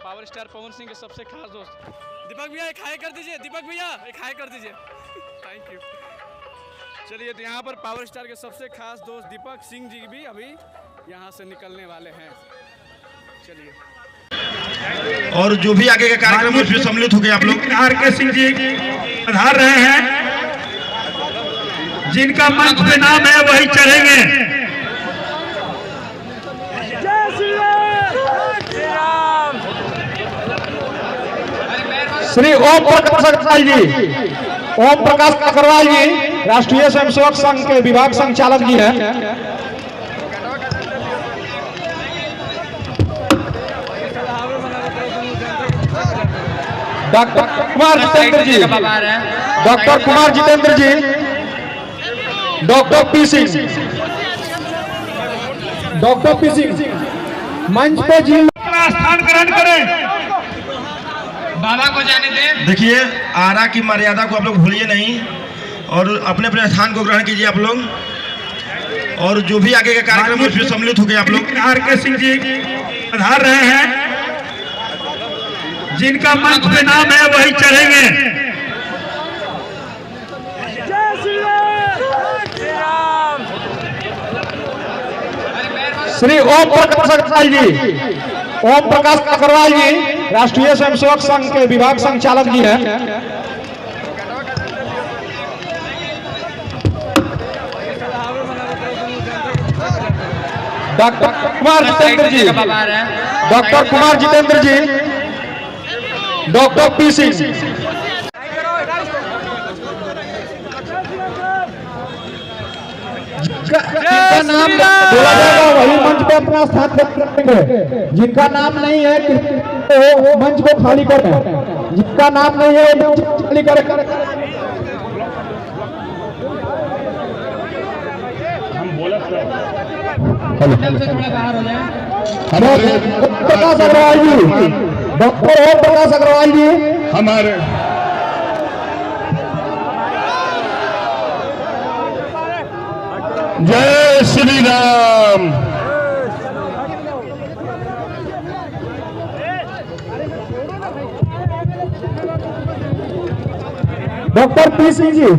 Power star Pawan Singh के सबसे खास दोस्त दीपक भैया एक हाई कर दीजिए, दीपक भैया एक हाई कर दीजिए। Thank you. चलिए, तो यहाँ पर पावर स्टार के सबसे खास दोस्त दीपक सिंह जी भी अभी यहाँ से निकलने वाले हैं। चलिए, और जो भी आगे का कार्यक्रम उसमें सम्मिलित हो गए आप लोग। RK सिंह जी पधार रहे हैं, जिनका मंच पे नाम है वही चढ़ेंगे। श्री ओम प्रकाश अग्रवाल जी, ओम प्रकाश अग्रवाल जी राष्ट्रीय स्वयंसेवक संघ के विभाग संचालक जी हैं। Doctor Kumar Jitendra ji, doctor Kumar Jitendra ji, doctor P Singh, doctor P Singh मंच पे जी स्थान ग्रहण करें। बाबा को जाने दें। देखिए, आरा की मर्यादा को आप लोग भूलिए नहीं और अपने अपने स्थान को ग्रहण कीजिए आप लोग। और जो भी आगे का कार्यक्रम उसमें सम्मिलित हो गए आप लोग। RK सिंह जी पधार रहे हैं, जिनका मंच पे नाम है वही चढ़ेंगे। श्री ओम प्रकाश अग्रवाल जी, ओम प्रकाश अग्रवाल जी राष्ट्रीय स्वयंसेवक संघ के विभाग संचालक जी हैं। Doctor Kumar Jitendra ji, doctor Kumar Jitendra ji, doctor P Singh. जिनका नाम बोला जाएगा वही मंच पे अपना स्थान रखेंगे। जिनका नाम नहीं है वो मंच को खाली करें। जिनका नाम नहीं है वो मंच खाली करें। प्रकाश अग्रवाल जी, डॉक्टर ओम प्रकाश अग्रवाल जी हमारे जय श्री राम। Doctor P Singh ji